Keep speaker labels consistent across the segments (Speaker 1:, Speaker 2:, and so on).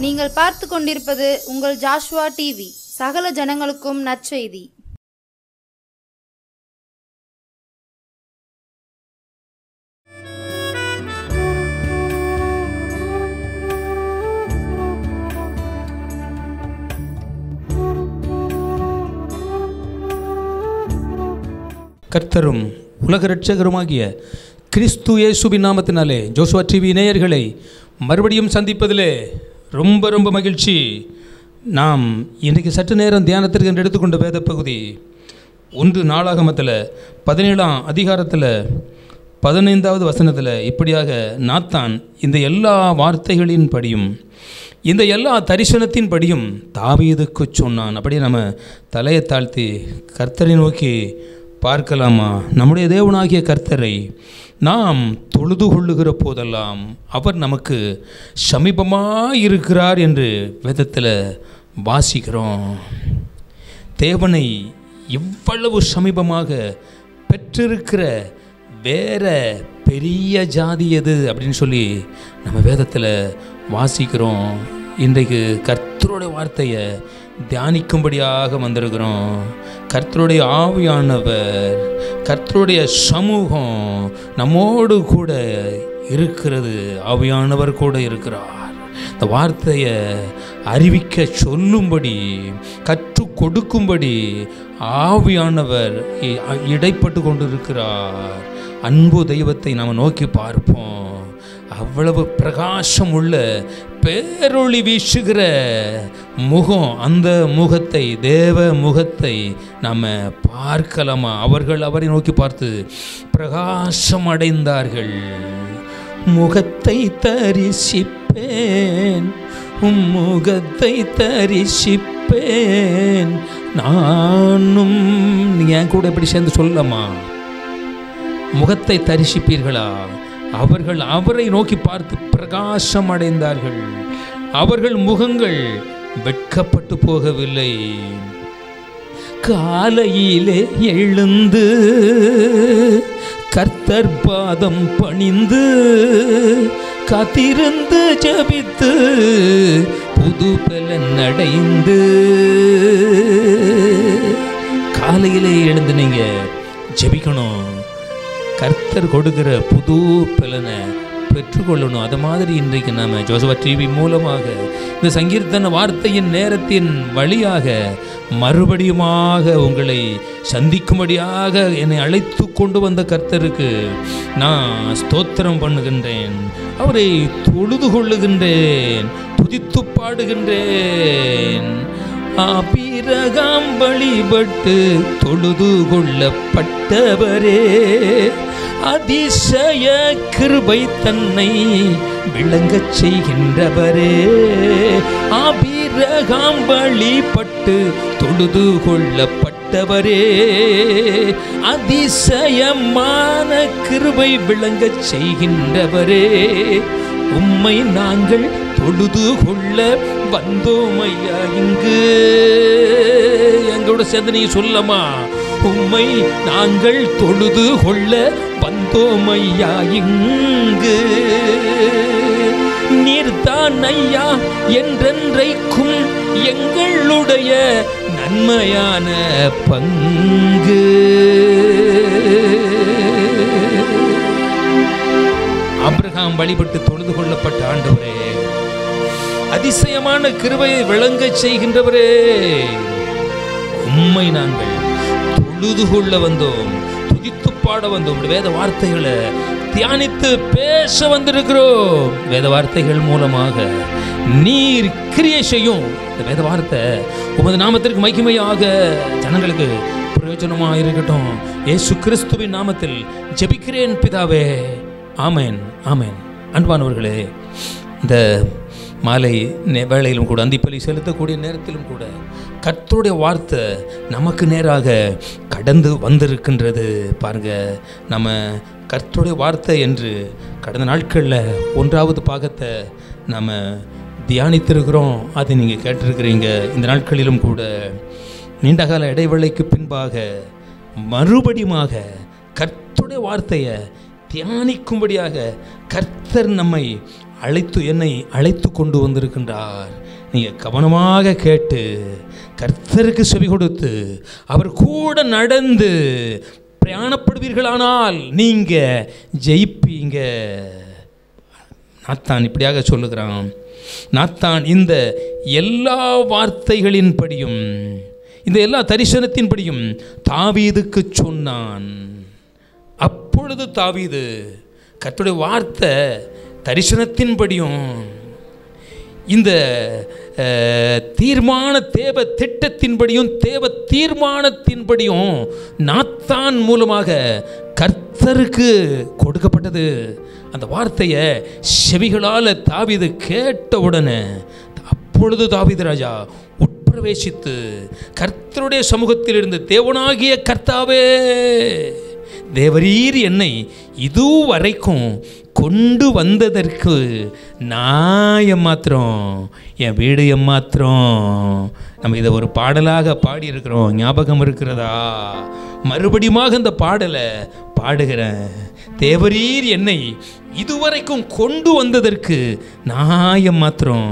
Speaker 1: நீங்கள் பார்த்து கொண்டிருப்பது உங்கள் ஜாஷுவா டிவி. சகல ஜனங்களுக்கும் நற்செய்தி.
Speaker 2: கர்த்தரும் உலக இரட்சகருமாகிய கிறிஸ்து இயேசுவின் நாமத்தினாலே ஜோஷுவா டிவி நேயர்களை மறுபடியும் சந்திப்பதிலே ரொம்ப மகிழ்ச்சி. நாம் இன்றைக்கு சற்று நேரம் தியானத்திற்கு என்று எடுத்துக்கொண்ட வேத பகுதி 1 நாளாகமத்தில் 17ஆம் அதிகாரத்தில் 15வது வசனத்தில் இப்படியாக நாத்தான் இந்த எல்லா வார்த்தைகளின் படியும் இந்த எல்லா தரிசனத்தின் படியும் தாவீதுக்கு சொன்னான். அப்படியே நம்ம தலையை தாழ்த்தி கர்த்தரை நோக்கி பார்க்கலாமா? நம்முடைய தேவனாகிய கர்த்தரை நாம் தொழுது கொள்ளுகிற போதெல்லாம் அவர் நமக்கு சமீபமாக இருக்கிறார் என்று வேதத்தில் வாசிக்கிறோம். தேவனை இவ்வளவு சமீபமாக பெற்றிருக்கிற வேற பெரிய ஜாதி எது அப்படின்னு சொல்லி நம்ம வேதத்தில் வாசிக்கிறோம். இன்றைக்கு கர்த்தருடைய வார்த்தையை தியானிக்கும்படியாக வந்திருக்கிறோம். கர்த்தருடைய ஆவியானவர், கர்த்தருடைய சமூகம் நம்மோடு கூட இருக்கிறது. ஆவியானவர் கூட இருக்கிறார். இந்த வார்த்தையை அறிவிக்க சொல்லும்படி, கற்றுக் கொடுக்கும்படி ஆவியானவர் இடைப்பட்டு கொண்டிருக்கிறார். அன்பு தெய்வத்தை நாம் நோக்கி பார்ப்போம். அவ்வளவு பிரகாசம் உள்ள பேரொளி வீசுகிற முகம், அந்த முகத்தை, தேவ முகத்தை நாம் பார்க்கலாமா? அவர்கள் அவரை நோக்கி பார்த்து பிரகாசம் அடைந்தார்கள். முகத்தை தரிசிப்பேன், முகத்தை தரிசிப்பேன் நானும். நீங்கள் என் கூட எப்படி சேர்ந்து சொல்லலாமா? முகத்தை தரிசிப்பீர்களா? அவர்கள் அவரை நோக்கி பார்த்து பிரகாசம் அடைந்தார்கள். அவர்கள் முகங்கள் வெட்கப்பட்டு போகவில்லை. காலையிலே எழுந்து கர்த்தர் பாதம் பணிந்து காத்திருந்து ஜெபித்து புது பலன் அடைந்து. காலையிலே எழுந்து நீங்க ஜெபிக்கணும். கர்த்தர் கொடுக்கிற புது பலனை பெற்றுக்கொள்ளணும். அது மாதிரி இன்றைக்கு நாம் ஜோஷுவா டிவி மூலமாக இந்த சங்கீர்த்தன வார்த்தையின் நேரத்தின் வழியாக மறுபடியுமாக உங்களை சந்திக்கும்படியாக என்னை அழைத்து கொண்டு வந்த கர்த்தருக்கு நான் ஸ்தோத்திரம் பண்ணுகின்றேன். அவரை தொழுது கொள்ளுகின்றேன், துதித்து பாடுகின்றேன். ஆபிரகாம் வழிபட்டு தொழுது கொள்ளப்பட்டவரே, அதிசய கிருபை தன்னை விளங்கச் செய்கின்றவரே. ஆபிரகாம் வழிபட்டு தொழுது கொள்ளப்பட்டவரே, அதிசயமான கிருபை விளங்கச் செய்கின்றவரே. உம்மை நாங்கள் தொழுது கொள்ள வந்தோமையா இங்கு. எங்களோட சேர்ந்து நீ சொல்லமா? உம்மை நாங்கள் தொழுது கொள்ள வந்தோமையா இங்கு. நீர்தான் ஐயா என்றென்றைக்கும் எங்களுடைய நன்மையான பங்கு. ஆபிரகாம் வழிபட்டு தொழுது கொள்ளப்பட்ட ஆண்டவரே, அதிசயமான கிருபையை விளங்கச் செய்கின்றவரே, உம்மை நாங்கள் தொழுது கொள்ள வந்தோம், துதித்து பாட வந்தோம். வேத வார்த்தைகளை தியானித்து பேச வந்திருக்கிறோம். வேத வார்த்தைகள் மூலமாக நீர் கிரியை செய்யும். இந்த வேத வார்த்தை உமது நாமத்திற்கு மகிமையாக ஜனங்களுக்கு பிரயோஜனமாக இருக்கட்டும். இயேசு கிறிஸ்துவின் நாமத்தில் ஜெபிக்கிறேன் பிதாவே, ஆமேன் ஆமேன். அன்பானவர்களே, இந்த மாலை வேளையிலும் கூட, அந்திப்பலி செலுத்தக்கூடிய நேரத்திலும் கூட கர்த்தருடைய வார்த்தை நமக்கு நேராக கடந்து வந்திருக்கின்றது. பாருங்க, நம்ம கர்த்தருடைய வார்த்தை என்று கடந்த நாட்களில் 1வது பாகத்தை நம்ம தியானித்திருக்கிறோம். அதை நீங்கள் கேட்டிருக்கிறீங்க. இந்த நாட்களிலும் கூட நீண்டகால இடைவேளைக்கு பின்பாக மறுபடியுமாக கர்த்தருடைய வார்த்தையை தியானிக்கும்படியாக, கர்த்தர் நம்மை என்னை அழைத்து கொண்டு வந்திருக்கின்றார். நீங்கள் கவனமாக கேட்டு கர்த்தருக்கு செவி கொடுத்து அவர் கூட நடந்து பிரயாணப்படுவீர்களானால் நீங்கள் ஜெயிப்பீங்க. நாத்தான் இப்படியாக சொல்லுகிறான். நாத்தான் இந்த எல்லா வார்த்தைகளின்படியும் இந்த எல்லா தரிசனத்தின்படியும் தாவீதுக்கு சொன்னான். அப்பொழுது தாவீது கர்த்தருடைய வார்த்தை தரிசனத்தின்படியும் இந்த தீர்மான தேவ திட்டத்தின்படியும் தேவ தீர்மானத்தின்படியும் நாத்தான் மூலமாக கர்த்தருக்கு கொடுக்கப்பட்டது. அந்த வார்த்தையை செவிகளால் தாவீது கேட்டவுடனே அப்பொழுது தாவீது ராஜா உட்பிரவேசித்து கர்த்தருடைய சமூகத்தில் இருந்து தேவனாகிய கர்த்தாவே, தேவரீர் என்னை இதுவரைக்கும் கொண்டு வந்ததற்கு நான் எம்மாத்திரம், என் வீடு எம்மாத்திரம். நம்ம இதை ஒரு பாடலாக பாடியிருக்கிறோம், ஞாபகம் இருக்கிறதா? மறுபடியுமாக இந்த பாடலை பாடுகிறேன். தேவரீர் என்னை இதுவரைக்கும் கொண்டு வந்ததற்கு நான் எம்மாத்திரம்,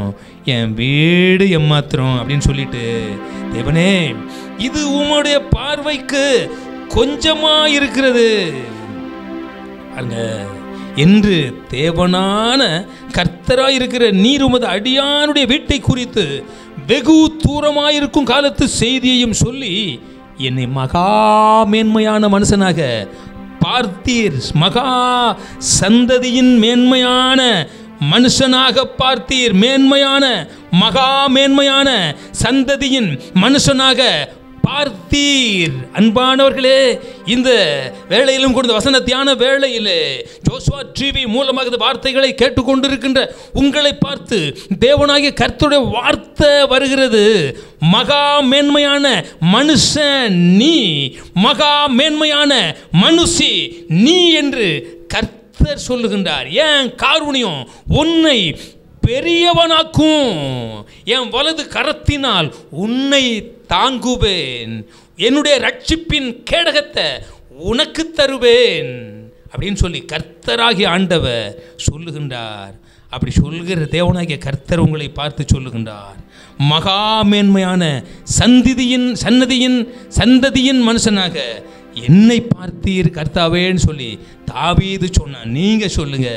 Speaker 2: என் வீடு எம்மாத்திரம் அப்படின்னு சொல்லிட்டு, தேவனே இது உம்முடைய பார்வைக்கு கொஞ்சமா இருக்கிறது என்று தேவனான கர்த்தராய் இருக்கிற நீர் உமது அடியானுடைய வீட்டை குறித்து வெகு தூரமாயிருக்கும் காலத்து செய்தியையும் சொல்லி என்னை மகா மேன்மையான மனுஷனாக பார்த்தீர். மகா சந்ததியின் மேன்மையான மனுஷனாக பார்த்தீர். மேன்மையான மகா மேன்மையான சந்ததியின் மனுஷனாக பார்த்தீர். அன்பானவர்களே, இந்த வேளையிலும் கூட வசன தியான வேளையிலே ஜோசுவா டிவி மூலமாக இந்த வார்த்தைகளை கேட்டுக்கொண்டிருக்கின்ற உங்களை பார்த்து தேவனாகிய கர்த்தருடைய வார்த்தை வருகிறது. மகா மேன்மையான மனுஷன் நீ, மகா மேன்மையான மனுஷி நீ என்று கர்த்தர் சொல்லுகின்றார். ஏன் காருண்யம் உன்னை பெரியவனாக்கும், என் வலது கரத்தினால் உன்னை தாங்குவேன், என்னுடைய ரட்சிப்பின் கேடகத்தை உனக்கு தருவேன் அப்படின்னு சொல்லி கர்த்தராகிய ஆண்டவர் சொல்லுகின்றார். அப்படி சொல்கிற தேவனாகிய கர்த்தர் உங்களை பார்த்து சொல்லுகின்றார், மகா மேன்மையான சந்ததியின் மனுஷனாக என்னை பார்த்தீர் கர்த்தாவேன்னு சொல்லி தாவீது சொன்னான். நீங்க சொல்லுங்க,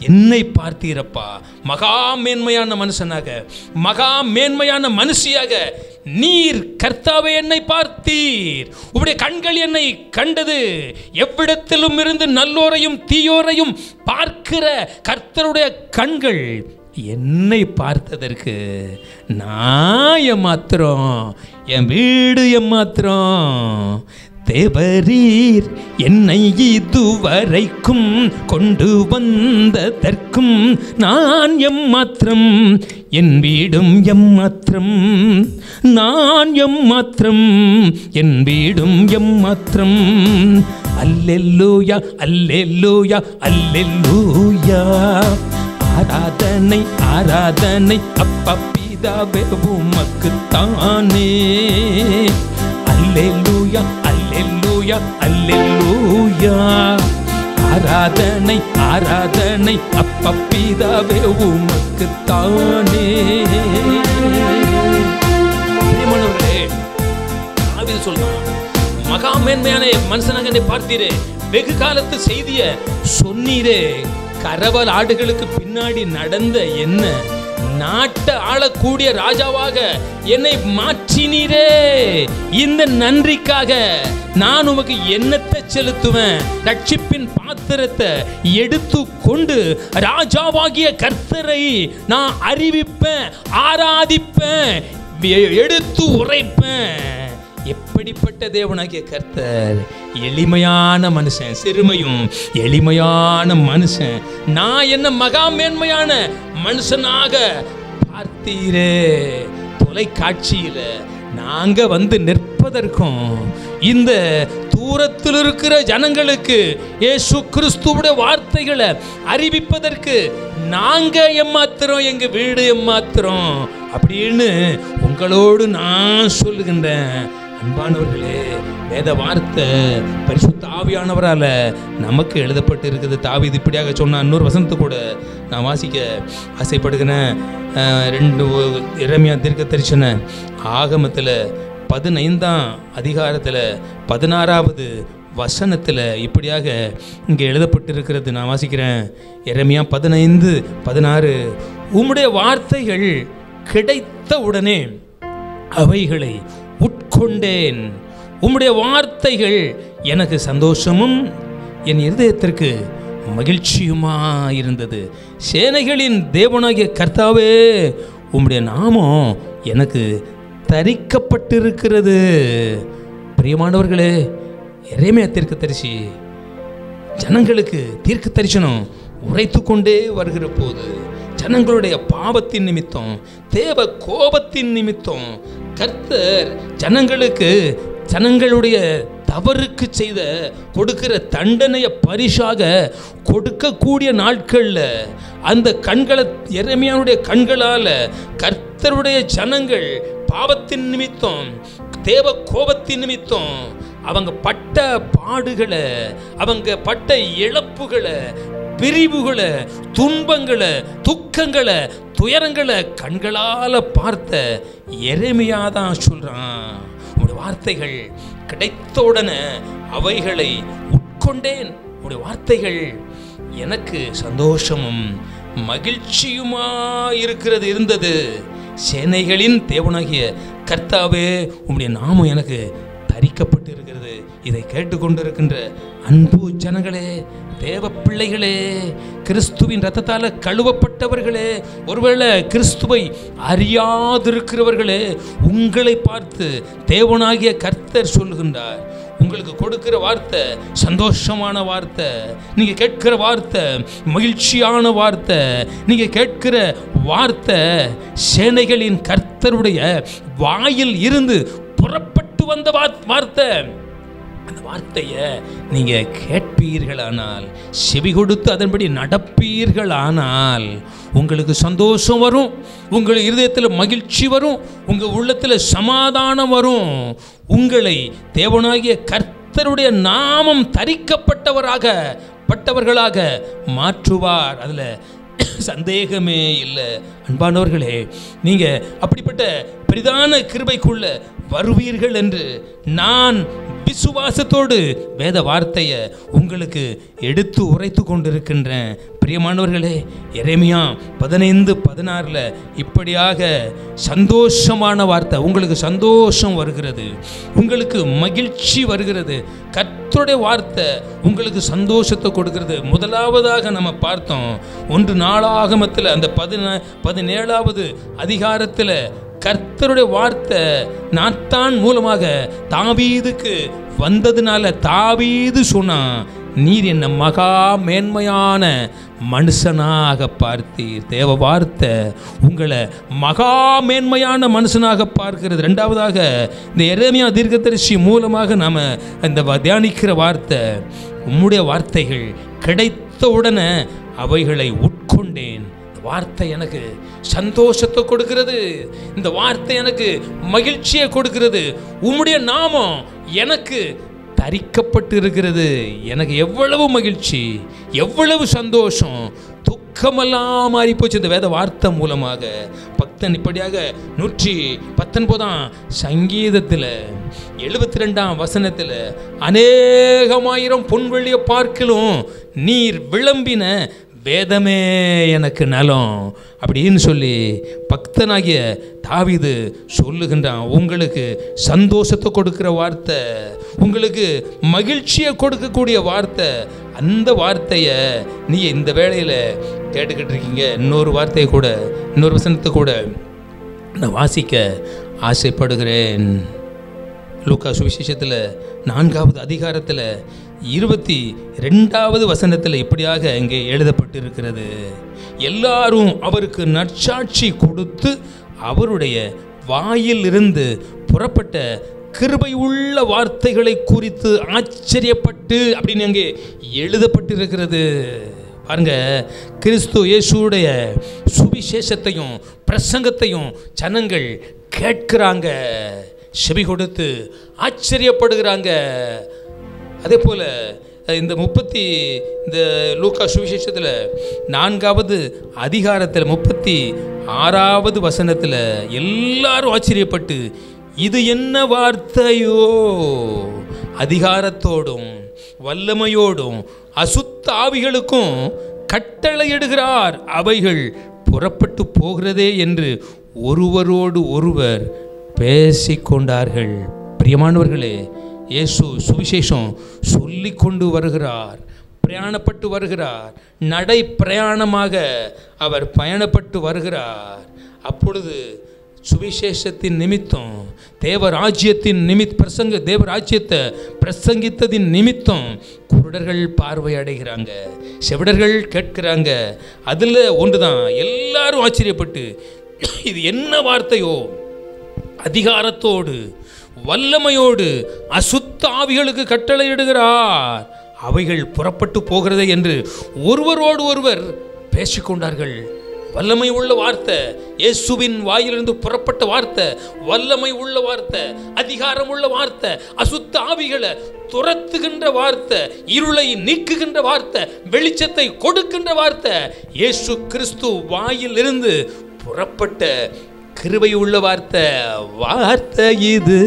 Speaker 2: என்னை பார்த்தீரப்பா, மகா மேன்மையான மனுஷனாக, மகா மேன்மையான மனுஷியாக நீர் கர்த்தாவே என்னை பார்த்தீர். உம்முடைய கண்கள் என்னை கண்டது. எவ்விடத்திலும் இருந்து நல்லோரையும் தீயோரையும் பார்க்கிற கர்த்தருடைய கண்கள் என்னை பார்த்ததற்கு நான் எம்மாத்திரம், என் வீடு எம்மாத்திரம். தேவரீர் என்னை இதுவரைக்கும் கொண்டு வந்ததற்கும் நான் எம்மாத்திரம், என் வீடும் எம்மாத்திரம். நான் எம்மாத்திரம், என் வீடும் எம்மாத்திரம். அல்லேலூயா அல்லேலூயா அல்லேலூயா. ஆராதனை ஆராதனை அப்பா பிதாவே உமக்குத்தானே. அல்லேலூயா அல்லேலூயா அல்லேலூயா. ஆராதனை ஆராதனை அப்பா பிதாவே உமக்குத்தானே. தாவீது சொல்றான், மகா மேன்மையான மனுஷனாக என்னை பார்த்தீரே, வெகு காலத்து செய்திய சொன்னீரே. கரவல் ஆடுகளுக்கு பின்னாடி நடந்த என்ன நாட்டை ஆளக்கூடிய ராஜாவாக என்னை மாற்றினீரே. இந்த நன்றிக்காக நான் உமக்கு என்னத்தை செலுத்துவேன்? ரட்சிப்பின் பாத்திரத்தை எடுத்து கொண்டு ராஜாவாகிய கர்த்தரை நான் அறிவிப்பேன், ஆராதிப்பேன், எடுத்து உரைப்பேன். எப்படிப்பட்ட தேவனாகிய கர்த்தர், எளிமையான மனுஷன், சிறுமையும் எளிமையான மனுஷன். நான் என்ன மகா மேன்மையான மனுஷனாக பார்த்தீரே. தொலைக்காட்சியில நாங்க வந்து நிற்பதற்கும் இந்த தூரத்தில் இருக்கிற ஜனங்களுக்கு இயேசு கிறிஸ்துவுடைய வார்த்தைகளை அறிவிப்பதற்கு நாங்க எம்மாத்திரம், எங்க வீடு எம்மாத்திரம் அப்படின்னு உங்களோடு நான் சொல்லுகின்றேன். அன்பானவர்களே, வேத வார்த்தை பரிசுத்த ஆவியானவரால் நமக்கு எழுதப்பட்டு இருக்குது. தாவீது இப்படியாக சொன்னான். இன்னொரு வசனத்தை கூட நான் வாசிக்க ஆசைப்படுகிறேன். 2 எரேமியா தீர்க்கதரிசன ஆகமத்தில் 15ஆம் அதிகாரத்தில் 16வது வசனத்தில் இப்படியாக இங்கே எழுதப்பட்டிருக்கிறது. நான் வாசிக்கிறேன். எரேமியா 15:16. உம்முடைய வார்த்தைகள் கிடைத்த உடனே அவைகளை உட்கொண்டேன். உம்முடைய வார்த்தைகள் எனக்கு சந்தோஷமும் என் இருதயத்திற்கு மகிழ்ச்சியுமா இருந்தது. சேனைகளின் தேவனாகிய கர்த்தாவே, உம்முடைய நாமம் எனக்கு தரிக்கப்பட்டிருக்கிறது. பிரியமானவர்களே, எரேமியா தீர்க்கதரிசி ஜனங்களுக்கு தீர்க்க தரிசனம் உரைத்து கொண்டே வருகிற போது, ஜனங்களுடைய பாவத்தின் நிமித்தம், தேவ கோபத்தின் நிமித்தம் கர்த்தர் ஜனங்களுடைய தவறுக்கு செய்த கொடுக்கிற தண்டனையை பரிசாக கொடுக்கக்கூடிய நாட்களில் அந்த கண்களை எரேமியாவுடைய கண்களால் கர்த்தருடைய ஜனங்கள் பாவத்தின் நிமித்தம், தேவ கோபத்தின் நிமித்தம் அவங்க பட்ட பாடுகளை, அவங்க பட்ட இழப்புகளை, பிரிவுகளை, துன்பங்களை, துக்கங்களை, துயரங்களை கண்களால் பார்த்த எரேமியா தான் சொல்றான், உடைய வார்த்தைகள் கிடைத்த உடனே அவைகளை உட்கொண்டேன். உடைய வார்த்தைகள் எனக்கு சந்தோஷமும் மகிழ்ச்சியுமா இருந்தது. சேனைகளின் தேவனாகிய கர்த்தாவே, உம்முடைய நாமம் எனக்கு தரிக்கப்பட்டு இருக்கிறது. இதை கேட்டுக்கொண்டிருக்கின்ற அன்பு ஜனங்களே, தேவ பிள்ளைகளே, கிறிஸ்துவின் இரத்தத்தால் கழுவப்பட்டவர்களே, ஒருவேளை கிறிஸ்துவை அறியாதிருக்கிறவர்களே, உங்களை பார்த்து தேவனாகிய கர்த்தர் சொல்லுகின்றார். உங்களுக்கு கொடுக்கிற வார்த்தை சந்தோஷமான வார்த்தை, நீங்கள் கேட்கிற வார்த்தை மகிழ்ச்சியான வார்த்தை, நீங்கள் கேட்கிற வார்த்தை சேனைகளின் கர்த்தருடைய வாயில் இருந்து புறப்பட்டு வந்த வார்த்தை. அந்த வார்த்தையை நீங்கள் கேட்பீர்களானால், செவி கொடுத்து அதன்படி நடப்பீர்களானால் உங்களுக்கு சந்தோஷம் வரும், உங்கள் இருதயத்தில் மகிழ்ச்சி வரும், உங்கள் உள்ளத்தில் சமாதானம் வரும். உங்களை தேவனாகிய கர்த்தருடைய நாமம் தரிக்கப்பட்டவர்களாக மாற்றுவார். அதில் சந்தேகமே இல்லை. அன்பானவர்களே, நீங்கள் அப்படிப்பட்ட பிரதான கிருபைக்குள்ள வருவீர்கள் என்று நான் விசுவாசத்தோடு வேத வார்த்தையை உங்களுக்கு எடுத்து உரைத்து கொண்டிருக்கின்றேன். பிரியமானவர்களே, எரேமியா 15:16 இப்படியாக சந்தோஷமான வார்த்தை, உங்களுக்கு சந்தோஷம் வருகிறது, உங்களுக்கு மகிழ்ச்சி வருகிறது. கர்த்தருடைய வார்த்தை உங்களுக்கு சந்தோஷத்தை கொடுக்கிறது. முதலாவதாக நம்ம பார்த்தோம், 1 நாளாகமத்தில் அந்த 17வது அதிகாரத்தில் கர்த்தருடைய வார்த்தை நாத்தான் மூலமாக தாவீதுக்கு வந்ததுனால தாவீது சொன்னான், நீர் என்ன மகா மேன்மையான மனுஷனாக பார்த்தீர். தேவ வார்த்தை உங்களை மகா மேன்மையான மனுஷனாக பார்க்கிறது. ரெண்டாவதாக இந்த எரேமியா தீர்க்கதரிசி மூலமாக நாம் இந்த தியானிக்கிற வார்த்தை, உம்முடைய வார்த்தைகள் கிடைத்த உடனே அவைகளை உட்கொண்டேன். வார்த்தை எனக்கு சந்தோஷத்தை கொடுக்கிறது, இந்த வார்த்தை எனக்கு மகிழ்ச்சியை கொடுக்கிறது. உம்முடைய நாமம் எனக்கு தரிக்கப்பட்டு இருக்கிறது. எனக்கு எவ்வளவு மகிழ்ச்சி, எவ்வளவு சந்தோஷம், துக்கமெல்லாம் மாறி போச்சு இந்த வேத வார்த்தை மூலமாக. பக்தன் இப்படியாக 119ஆம் சங்கீதத்தில் 72ஆம் வசனத்தில், அநேகமாயிரம் பொன்வெள்ளியை பார்க்கிலும் நீர் விளம்பின வேதமே எனக்கு நலம் அப்படின்னு சொல்லி பக்தனாகிய தாவீது சொல்லுகின்றான். உங்களுக்கு சந்தோஷத்தை கொடுக்கிற வார்த்தை, உங்களுக்கு மகிழ்ச்சியை கொடுக்கக்கூடிய வார்த்தை, அந்த வார்த்தையை நீ இந்த வேளையில் கேட்டுக்கிட்டு இருக்கீங்க. இன்னொரு வார்த்தையை கூட, இன்னொரு வசனத்தை கூட நான் வாசிக்க ஆசைப்படுகிறேன். லூக்கா சுவிசேஷத்தில் 4வது அதிகாரத்தில் 22வது வசனத்தில் இப்படியாக இங்கே எழுதப்பட்டிருக்கிறது, எல்லாரும் அவருக்கு நற்சாட்சி கொடுத்து அவருடைய வாயில் இருந்து புறப்பட்ட கிருபை உள்ள வார்த்தைகளை குறித்து ஆச்சரியப்பட்டு அப்படின்னு அங்கே எழுதப்பட்டிருக்கிறது. பாருங்க, கிறிஸ்து இயேசுடைய சுவிசேஷத்தையும் பிரசங்கத்தையும் ஜனங்கள் கேட்கிறாங்க. செவி கொடுத்து ஆச்சரியப்படுகிறாங்க. அதே போல் இந்த லூக்கா சுவிசேஷத்தில் 4வது அதிகாரத்தில் 36வது வசனத்தில் எல்லாரும் ஆச்சரியப்பட்டு, இது என்ன வார்த்தையோ, அதிகாரத்தோடும் வல்லமையோடும் அசுத்த ஆவிகளுக்கும் கட்டளையிடுகிறார், அவைகள் புறப்பட்டு போகிறதே என்று ஒருவரோடு ஒருவர் பேசிக்கொண்டார்கள். பிரியமானவர்களே, இயேசு சுவிசேஷம் சொல்லி கொண்டு வருகிறார், பிரயாணப்பட்டு வருகிறார், நடை பிரயாணமாக அவர் பயணப்பட்டு வருகிறார். அப்பொழுது சுவிசேஷத்தின் நிமித்தம், தேவராஜ்யத்தின் தேவராஜ்யத்தை பிரசங்கித்ததின் நிமித்தம் குருடர்கள் பார்வை அடைகிறாங்க, செவிடர்கள் கேட்கிறாங்க. அதில் ஒன்று தான் எல்லாரும் ஆச்சரியப்பட்டு, இது என்ன வார்த்தையோ, அதிகாரத்தோடு வல்லமையோடு அசுத்த ஆவிகளுக்கு கட்டளையிடுகிறார், அவைகள் புறப்பட்டு போகிறதே என்று ஒருவரோடு ஒருவர் பேசிக்கொண்டார்கள். வல்லமை உள்ள வார்த்தை, இயேசுவின் வாயிலிருந்து புறப்பட்ட வார்த்தை, வல்லமை உள்ள வார்த்தை, அதிகாரம் உள்ள வார்த்தை, அசுத்த ஆவிகளை துரத்துகின்ற வார்த்தை, இருளை நீக்குகின்ற வார்த்தை, வெளிச்சத்தை கொடுக்கின்ற வார்த்தை, இயேசு கிறிஸ்து வாயிலிருந்து புறப்பட்ட கிருபை உள்ள வார்த்தை. வார்த்தை இது,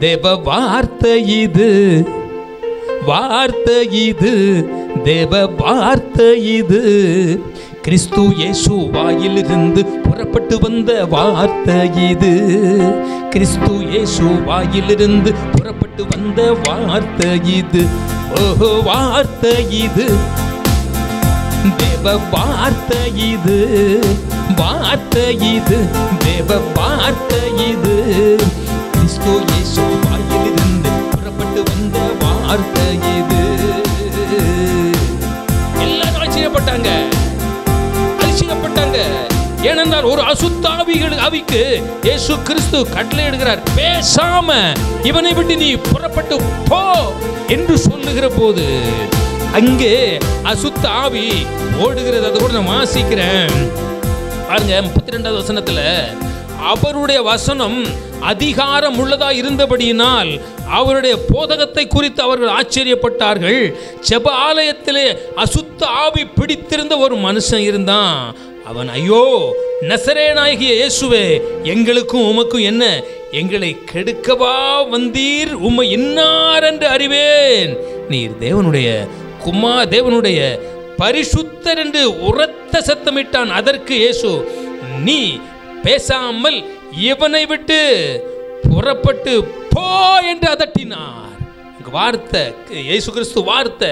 Speaker 2: தேவ வார்த்தை இது, வார்த்தை இது, தேவ வார்த்தை இது, கிறிஸ்து இயேசு வாயிலிருந்து புறப்பட்டு வந்த வார்த்தை இது, கிறிஸ்து இயேசு வாயிலிருந்து புறப்பட்டு வந்த வார்த்தை இது. ஓஹோ, வார்த்தை இது, தேவ வார்த்தை இது, வார்த்தை இது, தேவ வார்த்தை இது, கிறிஸ்து இயேசு வாயிலிருந்து புறப்பட்டு வந்த வார்த்தை இது. எல்லாரும் ஆச்சரியப்பட்டாங்க. ஏனென்றால் ஒரு அசுத்த ஆவிக்கு இயேசு கிறிஸ்து கட்டளையிடுகிறார், பேசாம இவனை விட்டு நீ புறப்பட்டு போ என்று சொல்லுகிற போது அங்கே அசுத்த ஆவி ஓடுகிறது. அதை கூட நான் வாசிக்கிறேன் பாருங்க. 32வது வசனத்துல, அவருடைய வசனம் அதிகாரம் உள்ளதா இருந்தபடியினால் அவருடைய போதகத்தை குறித்து அவர்கள் ஆச்சரியப்பட்டார்கள். ஜெப ஆலயத்திலே அசுத்த ஆவி பிடித்திருந்த ஒரு மனுஷன் இருந்தான். அவன், ஐயோ நசரேயனாகிய இயேசுவே, எங்களுக்கும் உமக்கும் என்ன? எங்களை கெடுக்கவா வந்தீர்? உம்மை இன்னார் என்று அறிவேன். நீர் தேவனுடைய தேவனுடைய பரிசுத்தர் என்று உரத்த சத்தமிட்டான். அதற்கு இயேசு, நீ பேசாமல் இவனை விட்டு புறப்பட்டு போ என்று அதட்டினார். வார்த்தை, இயேசு கிறிஸ்து வார்த்தை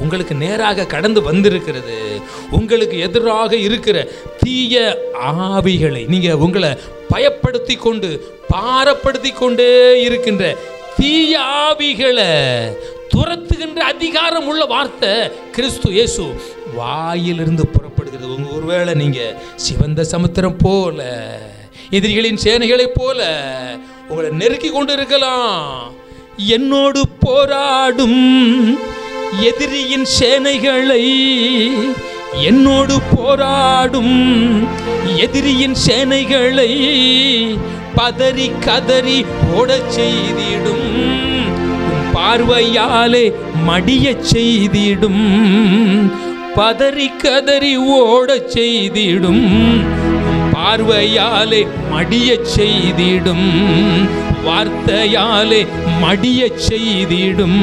Speaker 2: உங்களுக்கு நேராக கடந்து வந்திருக்கிறது. உங்களுக்கு எதிராக இருக்கிற தீய ஆவிகளை, நீங்க உங்களை பயப்படுத்தி கொண்டு பாரப்படுத்தி கொண்டே இருக்கின்ற தீய ஆவிகளை துரத்துகின்ற அதிகாரம் உள்ள வார்த்தை கிறிஸ்து இயேசு வாயிலிருந்து புறப்படுகிறது. ஒருவேளை நீங்க சிவந்த சமுத்திரம் போல, எதிரிகளின் சேனைகளை போல உங்களை நெருக்கி கொண்டு இருக்கலாம். என்னோடு போராடும் எதிரியின் சேனைகளை, என்னோடு போராடும் எதிரியின் சேனைகளை பதறி கதறி ஓடச் செய்திடும், பார்வையாலே மடிய செய்திடும், பதறி கதறி ஓடச் செய்திடும், பார்வையாலே மடிய செய்திடும், வார்த்தையாலே மடிய செய்திடும்.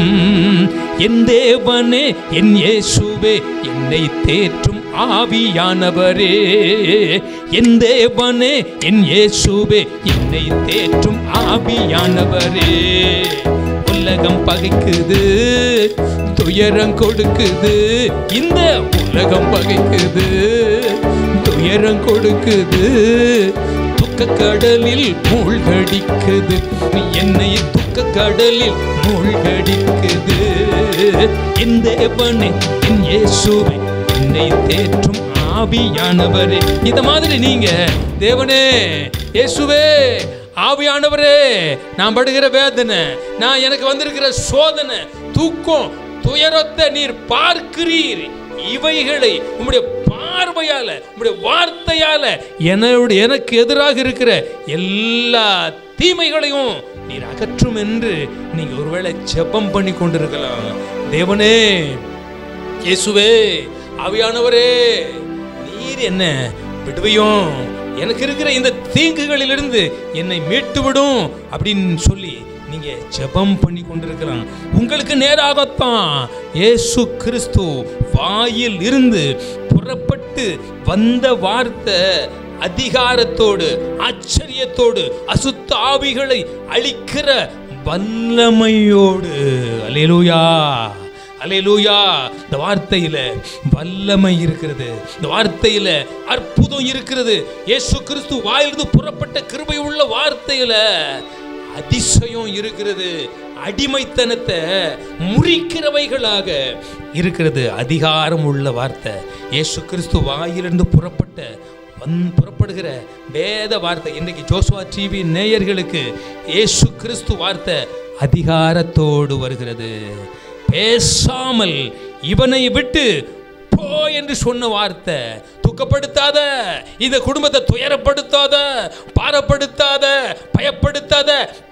Speaker 2: என் தேவனே, என் இயேசுவே, என்னை தேற்றும் ஆவியானவரே, என் தேவனே, என் இயேசுவே, என்னை தேற்றும் ஆவியானவரே. உலகம் பகைக்குது, துயரம் கொடுக்குது, இந்த உலகம் பகைக்குது, துயரம் கொடுக்குது, துக்க கடலில் மூழ்கடிக்குது, என்னை துக்க கடலில் மூழ்கடிக்குது. என் தேவனே, என் இயேசுவே, என்னை தேற்றும் ஆவியானவரே. இந்த மாதிரி நீங்க தேவனே, இயேசுவே, ஆவியானவரே, நான் படுகிற வேதனை, நான் எனக்கு வந்திருக்கிற சோதனை, தூக்கம், துயரத்தை நீர் பார்க்கிறீர். இவைகளை உம்முடைய பார்வையால, உம்முடைய வார்த்தையால எனக்கு எதிராக இருக்கிற எல்லா தீமைகளையும் நீர் அகற்றும் என்று நீங்க ஒருவேளை ஜெபம் பண்ணி கொண்டிருக்கலாம். தேவனே, இயேசுவே, ஆவியானவரே, நீர் என்ன விடுவையும், எனக்கு இருக்கிற இந்த தீங்குகளிலிருந்து என்னை மீட்டு விடும் அப்படின்னு சொல்லி நீங்க ஜெபம் பண்ணி கொண்டிருக்கலாம். உங்களுக்கு நேராகத்தான் இயேசு கிறிஸ்து வாயில் இருந்து புறப்பட்டு வந்த வார்த்தை அதிகாரத்தோடு, ஆச்சரியத்தோடு, அசுத்த ஆவிகளை அழிக்கிற வல்லமையோடு. அல்லேலூயா, அல்லேலூயா. இந்த வார்த்தையில வல்லமை இருக்கிறது, இந்த வார்த்தையில அற்புதம் இருக்கிறது. இயேசு கிறிஸ்து வாயிலிருந்து புறப்பட்ட கிருபை உள்ள வார்த்தையில அதிசயம் இருக்கிறது. அடிமைத்தனத்தை முறிக்கிறவைகளாக இருக்கிறது. அதிகாரம் உள்ள வார்த்தை இயேசு கிறிஸ்து வாயிலிருந்து புறப்படுகிற வேத வார்த்தை. இன்றைக்கு ஜோசுவா டிவி நேயர்களுக்கு இயேசு கிறிஸ்து வார்த்தை அதிகாரத்தோடு வருகிறது. பேசாமல் இவனை விட்டு போ என்று சொன்ன வார்த்தை. துக்கப்படுத்தாத, இந்த குடும்பத்தை துயரப்படுத்தாத, பாரப்படுத்தாத, பயப்படுத்தாத,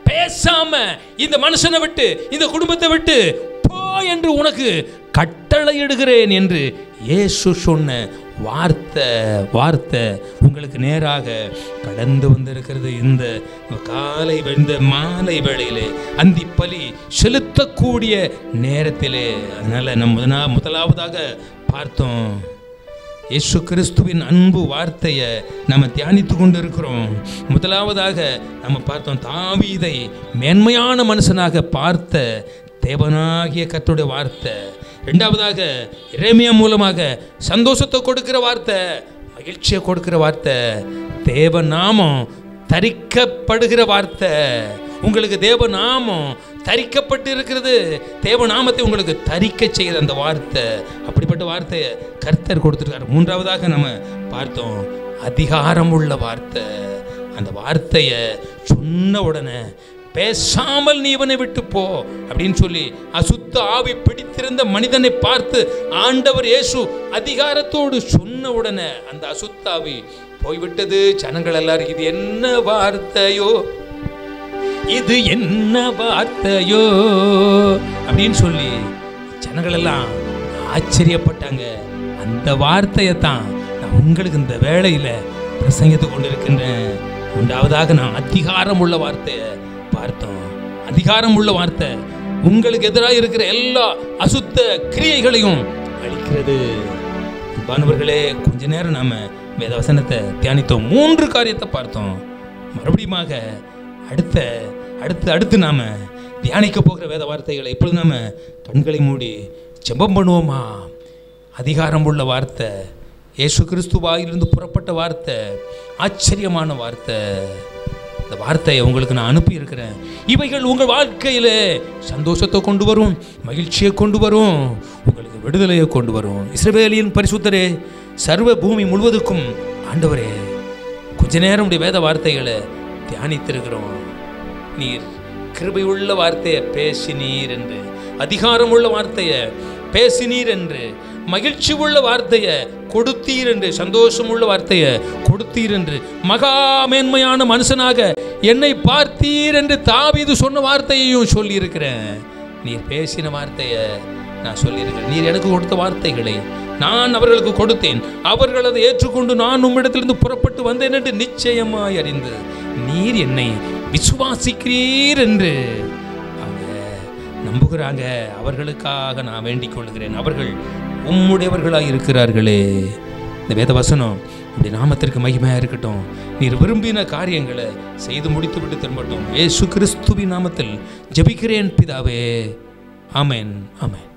Speaker 2: பேசாம இந்த மனுஷனை விட்டு, இந்த குடும்பத்தை விட்டு போ என்று உனக்கு கட்டளையிடுகிறேன் என்று இயேசு சொன்ன வார்த்தை உங்களுக்கு நேராக கடந்து வந்திருக்கிறது. இந்த காலை, இந்த மாலை வேளையிலே, அந்தி பலி செலுத்தக்கூடிய நேரத்திலே. அதனால நம்ம முதலாவதாக பார்த்தோம், இயேசு கிறிஸ்துவின் அன்பு வார்த்தையை நம்ம தியானித்து கொண்டு இருக்கிறோம். முதலாவதாக நம்ம பார்த்தோம், தாவீதை மேன்மையான மனுஷனாக பார்த்த தேவனாகிய கர்த்தருடைய வார்த்தை. இரண்டாவதாக எரேமியா மூலமாக சந்தோஷத்தை கொடுக்கிற வார்த்தை, மகிழ்ச்சியை கொடுக்கிற வார்த்தை, தேவநாமம் தரிக்கப்படுகிற வார்த்தை. உங்களுக்கு தேவநாமம் தரிக்கப்பட்டு இருக்கிறது. தேவநாமத்தை உங்களுக்கு தரிக்க செய்கிற அந்த வார்த்தை, அப்படிப்பட்ட வார்த்தையை கர்த்தர் கொடுத்துருக்காரு. மூன்றாவதாக நம்ம பார்த்தோம், அதிகாரம் உள்ள வார்த்தை. அந்த வார்த்தையை சொன்ன உடனே பேசாமல் நீ இவனை விட்டு போ அப்படின்னு சொல்லி அசுத்த ஆவி பிடித்திருந்த மனிதனை பார்த்து ஆண்டவர் இயேசு அதிகாரத்தோடு சொன்ன உடனே அந்த அசுத்த ஆவி போய்விட்டது. ஜனங்கள் எல்லாரும், இது என்ன வார்த்தையோ, இது என்ன வார்த்தையோ அப்படின்னு சொல்லி ஜனங்கள் எல்லாம் ஆச்சரியப்பட்டாங்க. அந்த வார்த்தையை தான் நான் உங்களுக்கு இந்த வேளையில பிரசங்கித்து கொண்டிருக்கின்றேன். மூன்றாவதாக நான் அதிகாரம் உள்ள வார்த்தையை பார்த்தோம். அதிகாரம் உள்ள வார்த்தை உங்களுக்கு எதிராக இருக்கிற எல்லா அசுத்த கிரியைகளையும் அழிக்கிறது. அன்பானவர்களே, கொஞ்ச நேரம் நாம வேத வசனத்தை தியானித்தோம். 3 காரியத்தை பார்த்தோம். மறுபடியும் அடுத்து நாம தியானிக்க போகிற வேத வார்த்தைகளை இப்பொழுது நாம கண்களை மூடி ஜெபம் பண்ணுவோமா? அதிகாரம் உள்ள வார்த்தை, இயேசு கிறிஸ்து வாயிலிருந்து புறப்பட்ட வார்த்தை, ஆச்சரியமான வார்த்தை. இந்த வார்த்தையை உங்களுக்கு நான் அனுப்பி இருக்கிறேன். இவைகள் உங்கள் வாழ்க்கையில சந்தோஷத்தை கொண்டு வரும், மகிழ்ச்சியை கொண்டு வரும், உங்களுக்கு விடுதலையை கொண்டு வரும். இஸ்ரவேலின் பரிசுத்தரே, சர்வ பூமி முழுவதுக்கும் ஆண்டவரே, கொஞ்ச நேரம் வேத வார்த்தைகளை தியானித்திருக்கிறோம். நீர் கிருபை உள்ள வார்த்தையை பேசினீர் என்று, அதிகாரம் உள்ள வார்த்தையை பேசினீர் என்று, மகிழ்ச்சி உள்ள வார்த்தையை கொடுத்தீர் என்று, சந்தோஷம் உள்ள வார்த்தையை கொடுத்தீர் என்று, மகா மேன்மையான மனுஷனாக என்னை பார்த்தீர் என்று தாவீது சொன்ன வார்த்தையையும் சொல்லியிருக்கிறேன். நீர் பேசின வார்த்தையை நான் சொல்லியிருக்கிறேன். நீர் எனக்கு கொடுத்த வார்த்தைகளை நான் அவர்களுக்கு கொடுத்தேன், அவர்கள் அதை ஏற்றுக்கொண்டு நான் உம்மிடத்திலிருந்து புறப்பட்டு வந்தேன் என்று நிச்சயமாய் அறிந்து நீர் என்னை விசுவாசிக்கிறீர் என்று அவங்க நம்புகிறாங்க. அவர்களுக்காக நான் வேண்டிக் கொள்கிறேன். அவர்கள் உம்முடையவர்களாக இருக்கிறார்களே. இந்த வேத வசனம் உடைய நாமத்திற்கு மகிமையாக இருக்கட்டும். நீர் விரும்பின காரியங்களை செய்து முடித்து விட்டு திரும்பட்டும். இயேசு கிறிஸ்துவின் நாமத்தில் ஜெபிக்கிறேன் பிதாவே. ஆமென், ஆமென்.